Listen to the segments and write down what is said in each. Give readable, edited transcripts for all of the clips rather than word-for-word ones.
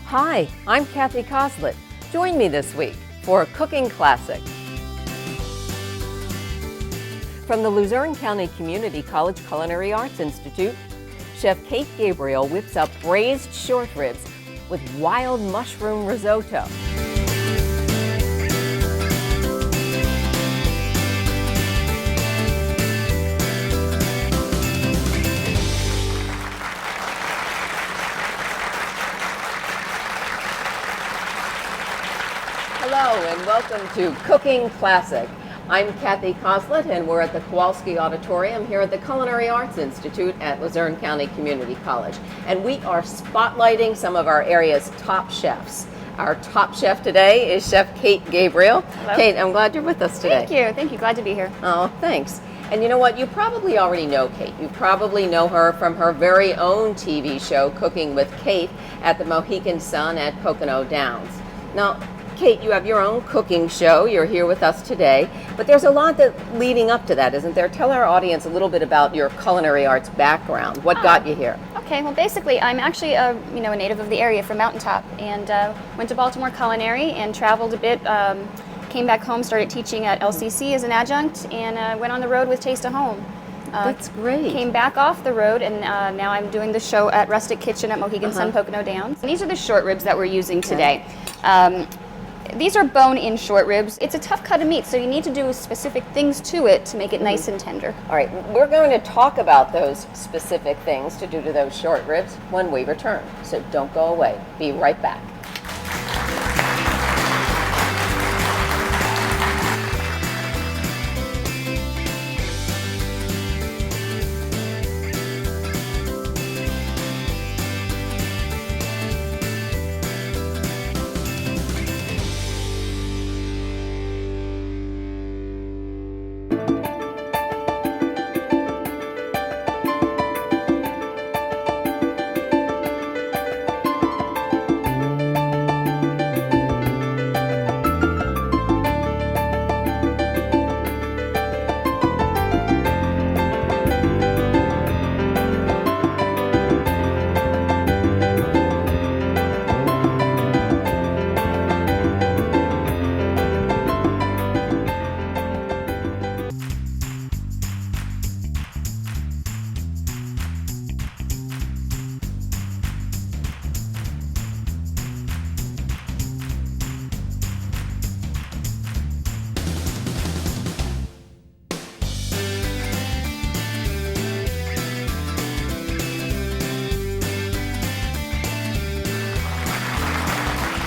Hi, I'm Kathy Coslet. Join me this week for a cooking classic. From the Luzerne County Community College Culinary Arts Institute, Chef Kate Gabriel whips up braised short ribs with wild mushroom risotto. Hello and welcome to Cooking Classic. I'm Kathy Coslet and we're at the Kowalski Auditorium here at the Culinary Arts Institute at Luzerne County Community College. And we are spotlighting some of our area's top chefs. Our top chef today is Chef Kate Gabriel. Hello. Kate, I'm glad you're with us today. Thank you, glad to be here. Oh, thanks. And you know what? You probably already know Kate. You probably know her from her very own TV show, Cooking with Kate, at the Mohican Sun at Pocono Downs. Now, Kate, you have your own cooking show. You're here with us today, but there's a lot leading up to that, isn't there? Tell our audience a little bit about your culinary arts background. What got you here? Okay, well, basically, I'm actually a native of the area from Mountaintop, and went to Baltimore Culinary and traveled a bit. Came back home, started teaching at LCCC as an adjunct, and went on the road with Taste of Home. That's great. Came back off the road, and now I'm doing the show at Rustic Kitchen at Mohegan Sun, Pocono Downs. And these are the short ribs that we're using today. These are bone-in short ribs. It's a tough cut of meat, so you need to do specific things to it to make it nice and tender. All right, we're going to talk about those specific things to do to those short ribs when we return. So don't go away. Be right back.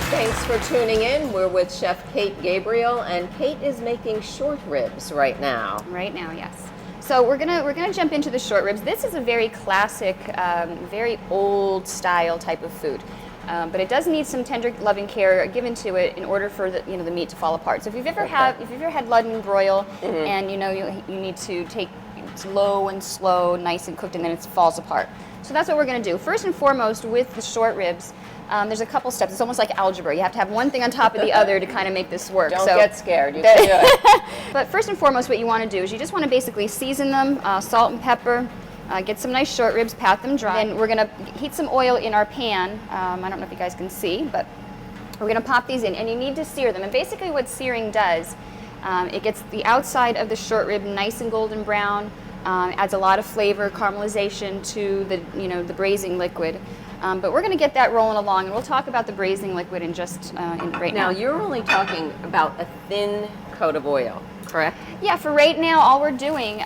Thanks for tuning in. We're with Chef Kate Gabriel, and Kate is making short ribs right now. Right now, yes. So we're gonna jump into the short ribs. This is a very classic, very old style type of food, but it does need some tender, loving care given to it in order for the meat to fall apart. So if you've ever had London broil, and you need to take it low and slow, nice and cooked, and then it falls apart. So that's what we're gonna do. First and foremost, with the short ribs, there's a couple steps. It's almost like algebra. You have to have one thing on top of the other to kind of make this work. Don't get scared. You can do it. But first and foremost, what you want to do is you just want to basically season them, salt and pepper, get some nice short ribs, pat them dry. Then we're going to heat some oil in our pan. I don't know if you guys can see, but we're going to pop these in, and you need to sear them. And basically what searing does, it gets the outside of the short rib nice and golden brown, adds a lot of flavor, caramelization to the braising liquid. But we're going to get that rolling along, and we'll talk about the braising liquid in just right now. Now, you're only talking about a thin coat of oil, correct? Yeah, for right now, all we're doing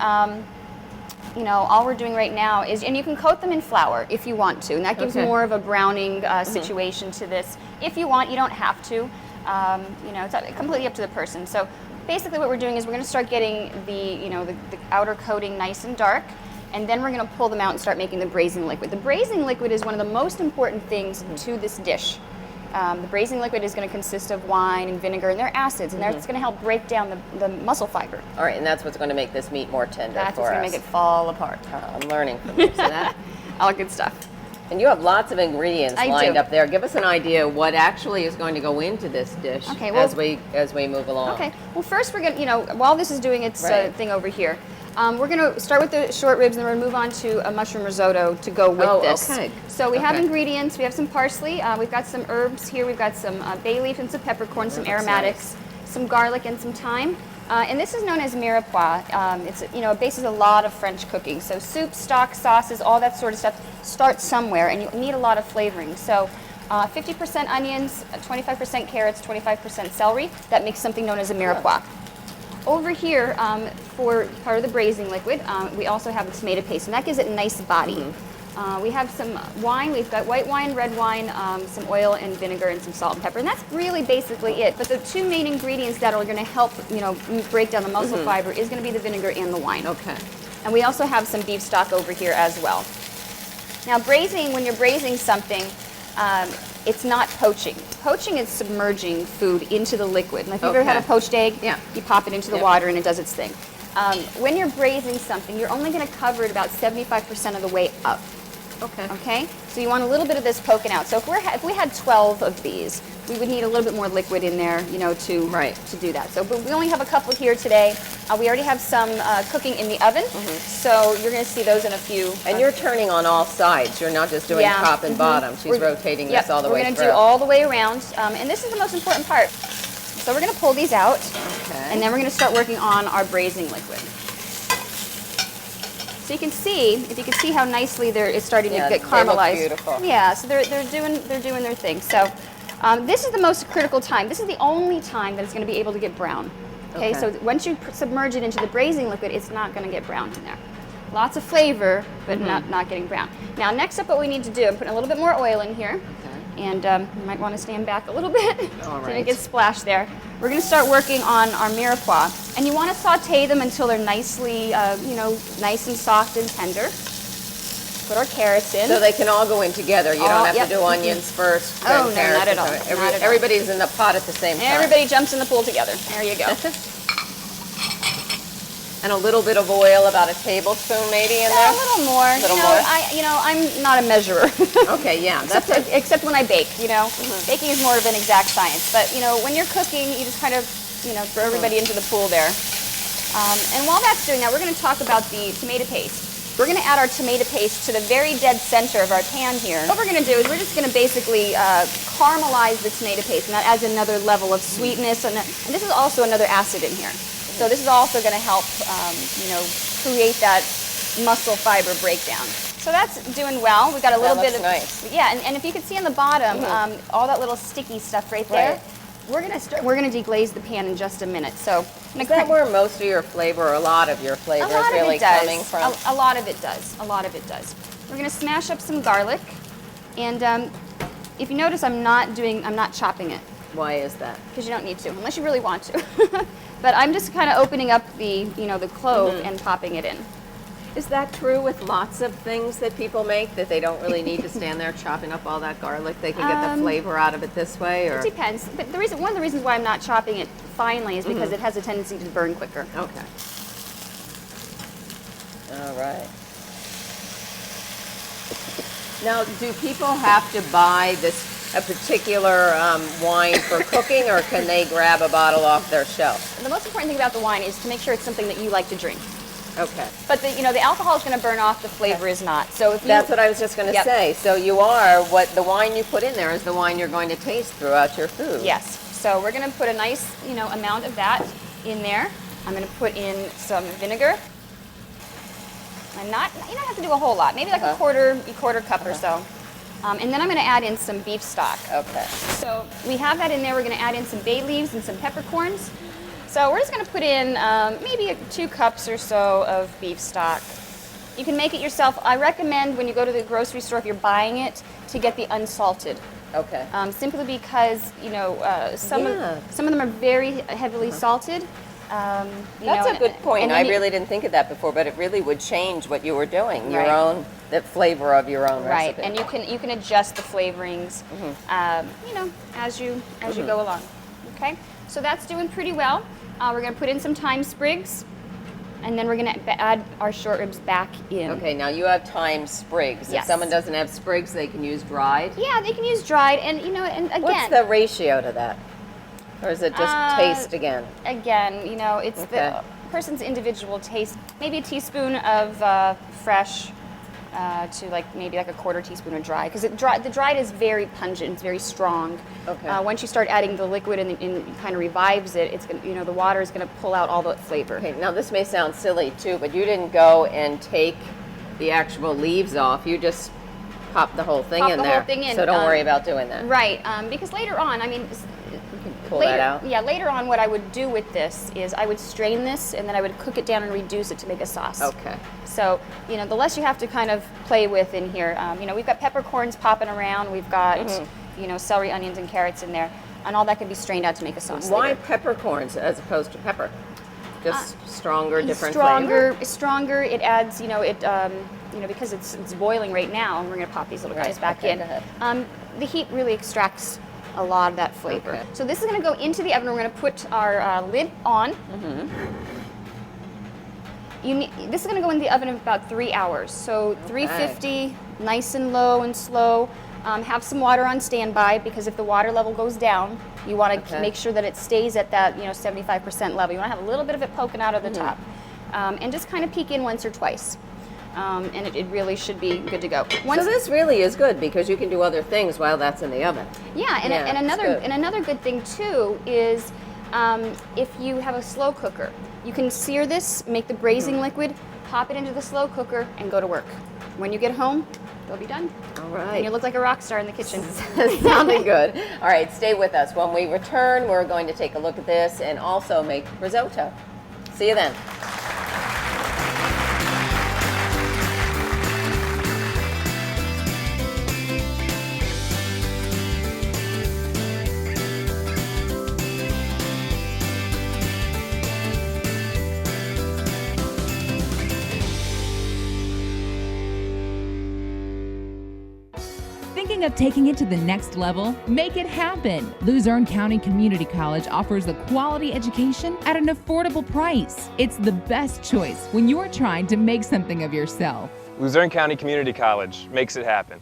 right now is, and you can coat them in flour if you want to, and that gives more of a browning situation to this. If you want, you don't have to. It's completely up to the person. So basically what we're doing is we're going to start getting the outer coating nice and dark, and then we're going to pull them out and start making the braising liquid. The braising liquid is one of the most important things to this dish. The braising liquid is going to consist of wine and vinegar, and they're acids, and that's going to help break down the muscle fiber. All right, and that's what's going to make this meat more tender That's what's going to make it fall apart. I'm learning from you. So that, all good stuff. And you have lots of ingredients lined do. up there. Give us an idea what actually is going to go into this dish as we move along. Okay. Well, first we're going to, while this is doing its thing over here, We're going to start with the short ribs, and we're going to move on to a mushroom risotto to go with this. Okay. So we have ingredients. We have some parsley. We've got some herbs here. We've got some bay leaf and some peppercorn, some aromatics, some garlic, and some thyme. And this is known as mirepoix. It's, it bases a lot of French cooking. So soup, stock, sauces, all that sort of stuff starts somewhere, and you need a lot of flavoring. So 50% onions, 25% carrots, 25% celery. That makes something known as a mirepoix. Over here, for part of the braising liquid, we also have a tomato paste, and that gives it a nice body. We have some wine. We've got white wine, red wine, some oil and vinegar, and some salt and pepper, and that's really basically it. But the two main ingredients that are going to help, break down the muscle fiber is going to be the vinegar and the wine. Okay. And we also have some beef stock over here as well. Now, braising, when you're braising something, it's not poaching. Poaching is submerging food into the liquid. And if you've ever had a poached egg, you pop it into the water and it does its thing. When you're braising something, you're only going to cover it about 75% of the way up. Okay. So you want a little bit of this poking out. So if we had 12 of these, we would need a little bit more liquid in there, to do that. So, but we only have a couple here today. We already have some cooking in the oven, so you're going to see those in a few. And you're turning on all sides. You're not just doing top and bottom. She's rotating this all the way through. We're going to do all the way around, and this is the most important part. So we're going to pull these out, and then we're going to start working on our braising liquid. So you can see, if you can see how nicely it's starting to get caramelized. They look beautiful. Yeah, so they're doing their thing. So this is the most critical time. This is the only time that it's going to be able to get brown. Okay, so once you submerge it into the braising liquid, it's not going to get brown in there. Lots of flavor, but not getting brown. Now, next up, what we need to do, I'm putting a little bit more oil in here. And you might want to stand back a little bit so it gets splashed there. We're going to start working on our mirepoix, and you want to saute them until they're nicely, nice and soft and tender. Put our carrots in. So they can all go in together. You don't have to do onions first. Oh, no, carrots not at all. Everybody's in the pot at the same time. Everybody jumps in the pool together. There you go. And a little bit of oil, about a tablespoon maybe in there? A little more. I'm not a measurer. Okay, yeah. Except when I bake, Baking is more of an exact science. But, when you're cooking, you just kind of, throw everybody into the pool there. And while that's doing that, we're going to talk about the tomato paste. We're going to add our tomato paste to the very dead center of our pan here. What we're going to do is we're just going to basically caramelize the tomato paste, and that adds another level of sweetness. And this is also another acid in here. So this is also going to help, create that muscle fiber breakdown. So that's doing well. We got a little bit of nice. Yeah, and if you can see on the bottom, all that little sticky stuff right there. We're going to deglaze the pan in just a minute. So is that where most of your flavor, or a lot of your flavor, is really coming from? A lot of it does. A lot of it does. We're going to smash up some garlic, and if you notice, I'm not chopping it. Why is that? Because you don't need to, unless you really want to. But I'm just kind of opening up the clove and popping it in. Is that true with lots of things that people make, that they don't really need to stand there chopping up all that garlic? They can get the flavor out of it this way? Or? It depends. But one of the reasons why I'm not chopping it finely is because it has a tendency to burn quicker. Okay. All right. Now, do people have to buy a particular wine for cooking, or can they grab a bottle off their shelf? The most important thing about the wine is to make sure it's something that you like to drink. Okay. But the alcohol is going to burn off, the flavor is not. So that's what I was just going to say. So the wine you put in there is the wine you're going to taste throughout your food. Yes. So we're going to put a nice, amount of that in there. I'm going to put in some vinegar. And you don't have to do a whole lot. Maybe like a quarter cup or so. And then I'm going to add in some beef stock. Okay. So we have that in there. We're going to add in some bay leaves and some peppercorns. So we're just going to put in maybe 2 cups or so of beef stock. You can make it yourself. I recommend when you go to the grocery store, if you're buying it, to get the unsalted. Okay. Simply because some of them are very heavily salted. That's a good point. I really didn't think of that before, but it really would change what you were doing. The flavor of your own recipe. Right, and you can adjust the flavorings, as you go along. Okay, so that's doing pretty well. We're going to put in some thyme sprigs, and then we're going to add our short ribs back in. Okay, now you have thyme sprigs. Yes. If someone doesn't have sprigs, they can use dried? Yeah, they can use dried, and and again. What's the ratio to that? Or is it just taste again? Again, it's person's individual taste. Maybe a teaspoon of fresh to maybe a quarter teaspoon of dry, because the dried is very pungent, it's very strong. Okay. Once you start adding the liquid and kind of revives it, it's gonna, the water is going to pull out all the flavor. Okay, now this may sound silly too, but you didn't go and take the actual leaves off. You just pop the whole thing in there. Whole thing in. So don't worry about doing that. Right, because later on, Pull that out. Yeah, later on what I would do with this is I would strain this and then I would cook it down and reduce it to make a sauce. Okay. So, the less you have to kind of play with in here. We've got peppercorns popping around, we've got, celery, onions, and carrots in there, and all that can be strained out to make a sauce. Why later. peppercorns as opposed to pepper? Just stronger, different flavor? Stronger, it adds, because it's boiling right now, and we're going to pop these little guys back in. Go ahead. The heat really extracts a lot of that flavor. Okay. So this is going to go into the oven. We're going to put our lid on. This is going to go in the oven in about 3 hours. So 350, nice and low and slow. Have some water on standby, because if the water level goes down, you want to make sure that it stays at that 75% level. You want to have a little bit of it poking out of the top, and just kind of peek in once or twice. And it really should be good to go. So this really is good, because you can do other things while that's in the oven. Yeah, and another good thing too is if you have a slow cooker, you can sear this, make the braising liquid, pop it into the slow cooker, and go to work. When you get home, they'll be done. All right. And you look like a rock star in the kitchen. Sounding good. All right, stay with us. When we return, we're going to take a look at this and also make risotto. See you then. Thinking of taking it to the next level? Make it happen! Luzerne County Community College offers a quality education at an affordable price. It's the best choice when you're trying to make something of yourself. Luzerne County Community College makes it happen.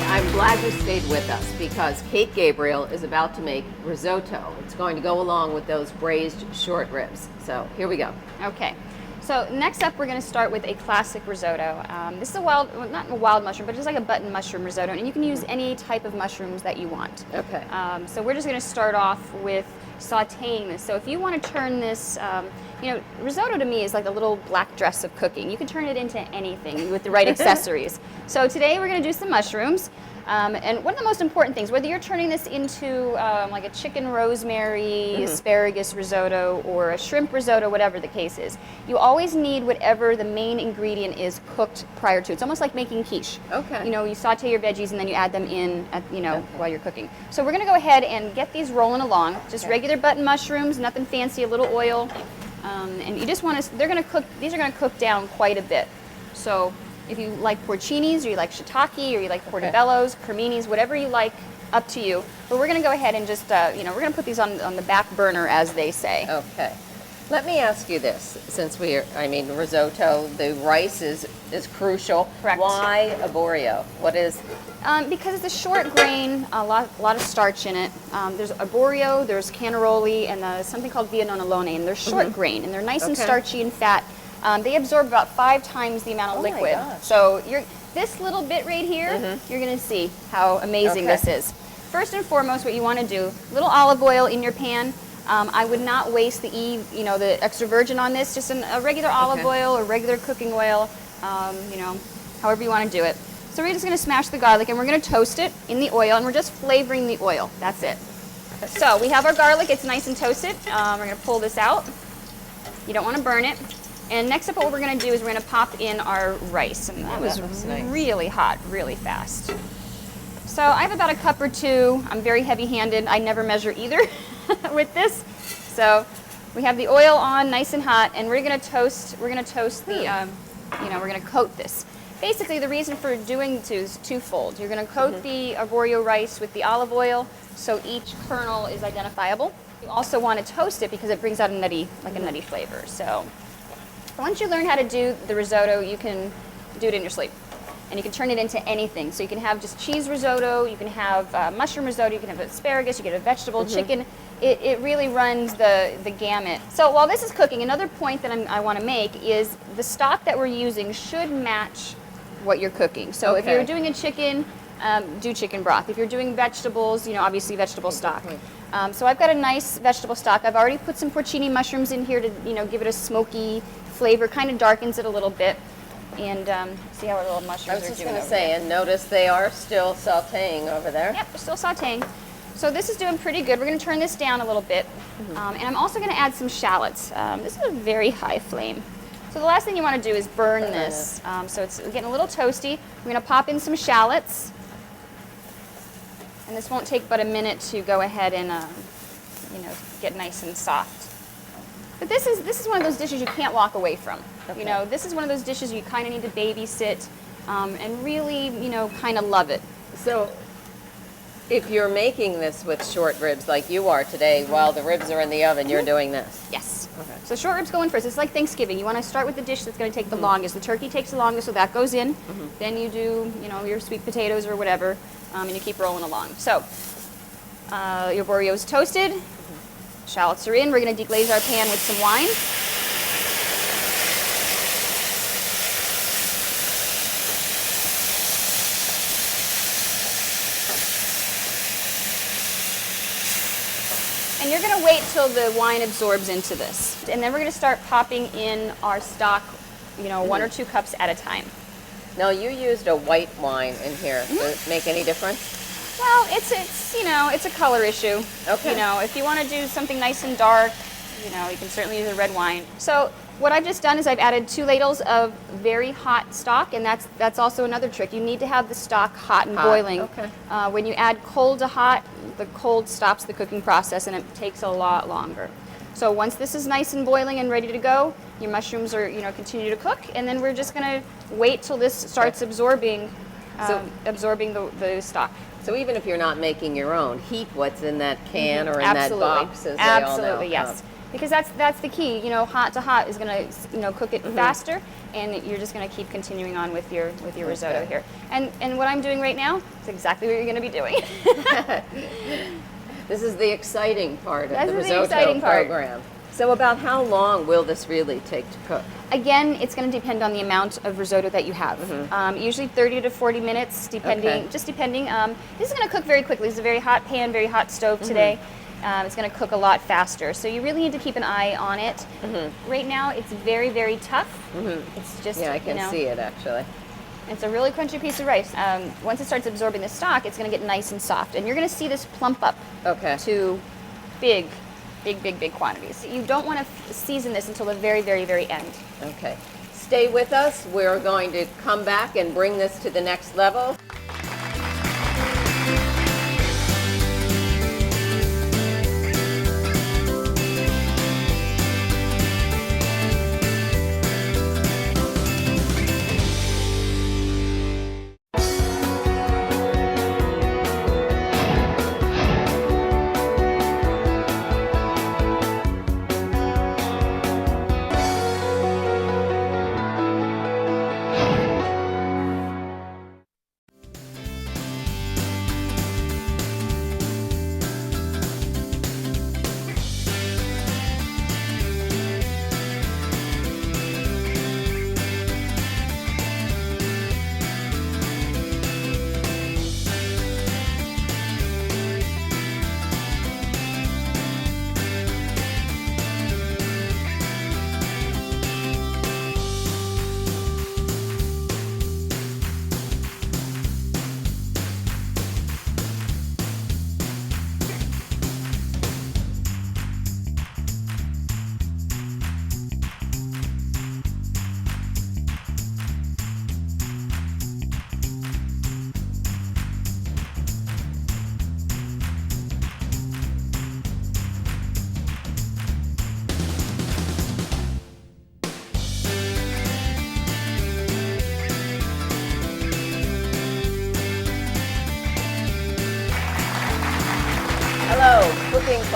I'm glad you stayed with us, because Kate Gabriel is about to make risotto. It's going to go along with those braised short ribs. So here we go. Okay. So next up, we're going to start with a classic risotto. This is not a wild mushroom, but just like a button mushroom risotto, and you can use any type of mushrooms that you want. Okay. So we're just going to start off with sautéing this. So if you want to turn this, risotto to me is like the little black dress of cooking. You can turn it into anything with the right accessories. So today we're going to do some mushrooms. And one of the most important things, whether you're turning this into like a chicken rosemary, asparagus risotto, or a shrimp risotto, whatever the case is, you always need whatever the main ingredient is cooked prior to. It's almost like making quiche. Okay. You saute your veggies and then you add them in at, while you're cooking. So we're going to go ahead and get these rolling along. Just regular button mushrooms, nothing fancy, a little oil. And you just want to, these are going to cook down quite a bit. So if you like porcinis, or you like shiitake, or you like portobellos, creminis, whatever you like, up to you. But we're going to go ahead and just, we're going to put these on the back burner, as they say. Okay. Let me ask you this, since risotto, the rice is crucial. Correct. Why arborio? What is? Because it's a short grain, a lot of starch in it. There's arborio, there's cannaroli, and something called via nonalone, and they're short grain, and they're nice and starchy and fat. They absorb about 5 times the amount of liquid. My gosh. So this little bit right here, you're going to see how amazing this is. First and foremost, what you want to do, a little olive oil in your pan. I would not waste the extra virgin on this. Just a regular olive oil or regular cooking oil, however you want to do it. So we're just going to smash the garlic and we're going to toast it in the oil, and we're just flavoring the oil. That's it. So we have our garlic. It's nice and toasted. We're going to pull this out. You don't want to burn it. And next up, what we're going to do is we're going to pop in our rice. And that was really hot, really fast. So I have about a cup or two. I'm very heavy-handed. I never measure either with this. So we have the oil on, nice and hot, and we're going to toast. We're going to toast the. We're going to coat this. Basically, the reason for doing this is twofold. You're going to coat the arborio rice with the olive oil, so each kernel is identifiable. You also want to toast it because it brings out a nutty, a nutty flavor. So once you learn how to do the risotto, you can do it in your sleep. And you can turn it into anything. So you can have just cheese risotto, you can have mushroom risotto, you can have asparagus, you can have vegetable, chicken. It really runs the gamut. So while this is cooking, another point that I want to make is the stock that we're using should match what you're cooking. So if you're doing a chicken, do chicken broth. If you're doing vegetables, obviously vegetable stock. So I've got a nice vegetable stock. I've already put some porcini mushrooms in here to give it a smoky flavor, kind of darkens it a little bit. And see how our little mushrooms are doing. I was just going to say, and notice they are still sauteing over there. Yep, they're still sauteing. So this is doing pretty good. We're going to turn this down a little bit. And I'm also going to add some shallots. This is a very high flame. So the last thing you want to do is burn this. So it's getting a little toasty. We're going to pop in some shallots. And this won't take but a minute to go ahead and get nice and soft. But this is one of those dishes you can't walk away from. Okay. This is one of those dishes you kind of need to babysit and really, kind of love it. So if you're making this with short ribs like you are today, while the ribs are in the oven, you're doing this? Yes. Okay. So short ribs go in first. It's like Thanksgiving. You want to start with the dish that's going to take the longest. The turkey takes the longest, so that goes in. Then you do, your sweet potatoes or whatever, and you keep rolling along. So your arborio is toasted. Shallots are in. We're going to deglaze our pan with some wine. And you're going to wait till the wine absorbs into this. And then we're going to start popping in our stock, 1 or 2 cups at a time. Now, you used a white wine in here. Does it make any difference? Well, it's a color issue. Okay. If you want to do something nice and dark, you can certainly use a red wine. So what I've just done is I've added 2 ladles of very hot stock, and that's also another trick. You need to have the stock hot and boiling. Okay. When you add cold to hot, the cold stops the cooking process, and it takes a lot longer. So once this is nice and boiling and ready to go, your mushrooms are continue to cook, and then we're just going to wait till this starts absorbing the stock. So even if you're not making your own, heat what's in that can or in Absolutely. that box, as they Absolutely, all know. yes. Because that's the key. Hot to hot is going to cook it faster, and you're just going to keep continuing on with your risotto here. And what I'm doing right now is exactly what you're going to be doing. This is the exciting part of the the risotto exciting part. program. So about how long will this really take to cook? Again, it's going to depend on the amount of risotto that you have. Usually 30 to 40 minutes, depending. This is going to cook very quickly. It's a very hot pan, very hot stove today. It's going to cook a lot faster. So you really need to keep an eye on it. Right now, it's very, very tough. It's just, I can see it actually. It's a really crunchy piece of rice. Once it starts absorbing the stock, it's going to get nice and soft. And you're going to see this plump up to big quantities. You don't want to season this until the very, very, very end. Okay. Stay with us. We're going to come back and bring this to the next level.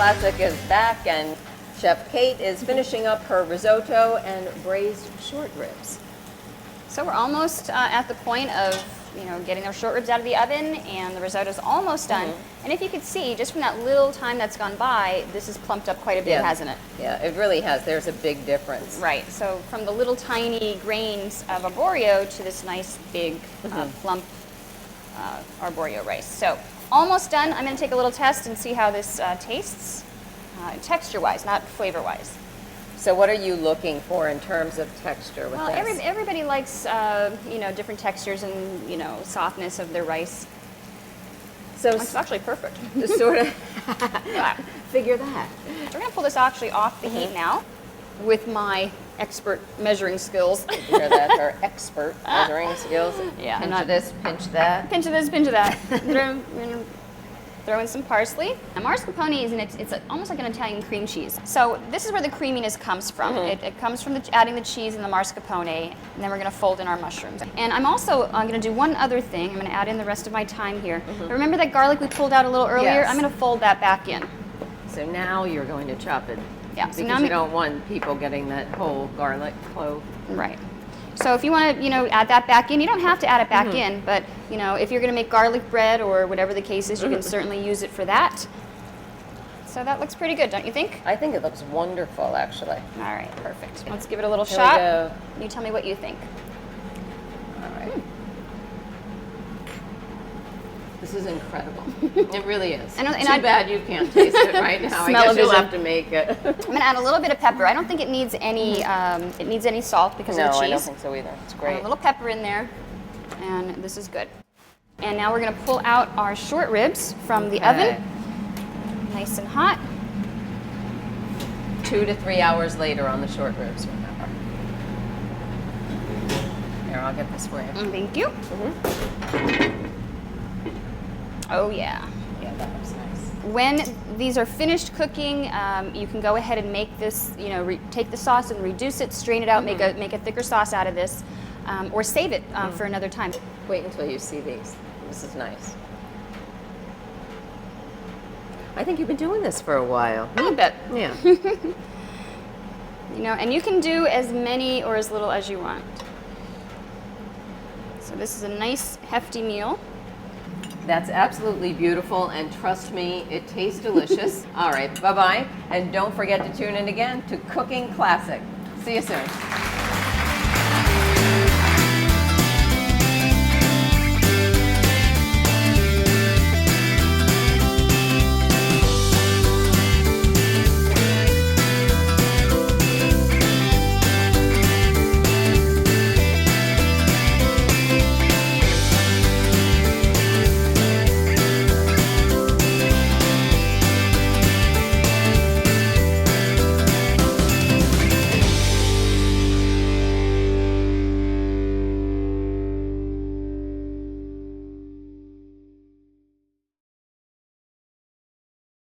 Classic is back, and Chef Kate is finishing up her risotto and braised short ribs. So we're almost at the point of, getting our short ribs out of the oven, and the risotto's almost done. And if you could see, just from that little time that's gone by, this has plumped up quite a bit, hasn't it? Yeah, it really has. There's a big difference. Right. So from the little tiny grains of arborio to this nice big plump arborio rice. So almost done. I'm going to take a little test and see how this tastes, texture-wise, not flavor-wise. So what are you looking for in terms of texture with Well, this? everybody likes, different textures and, softness of their rice. So It's actually perfect. sort of Yeah. figure that. We're going to pull this actually off the heat now with my expert measuring skills. Hear that? Her expert measuring skills. Yeah, Pinch not- of this, pinch that. Pinch of this, pinch of that. Throw in some parsley. Now, mascarpone is it's almost like an Italian cream cheese. So this is where the creaminess comes from. It comes from adding the cheese and the mascarpone, and then we're going to fold in our mushrooms. And I'm also going to do one other thing. I'm going to add in the rest of my thyme here. Remember that garlic we pulled out a little earlier? Yes. I'm going to fold that back in. So now you're going to chop it. Yeah, so Because now you don't want people getting that whole garlic clove. Right. So if you want to, add that back in, you don't have to add it back in, but, if you're going to make garlic bread or whatever the case is, you can certainly use it for that. So that looks pretty good, don't you think? I think it looks wonderful, actually. All right, perfect. Let's give it a little Here we shot. go. You tell me what you think. All right. This is incredible. It really is. And Too bad you can't taste it right now. I Smell guess of you'll vision. have to make it. I'm going to add a little bit of pepper. I don't think it needs any salt because No, of the cheese. I don't think so either. It's Add great. a little pepper in there, and this is good. And now we're going to pull out our short ribs from the Okay. oven, nice and hot. 2 to 3 hours later on the short ribs, remember. Here, I'll get this for you. Thank you. Oh yeah. Yeah, that looks nice. When these are finished cooking, you can go ahead and make this, take the sauce and reduce it, strain it out, make a thicker sauce out of this, or save it for another time. Wait until you see these. This is nice. I think you've been doing this for a while. A little bit. Yeah. And you can do as many or as little as you want. So this is a nice hefty meal. That's absolutely beautiful, and trust me, it tastes delicious. All right, bye-bye. And don't forget to tune in again to Cooking Classic. See you soon.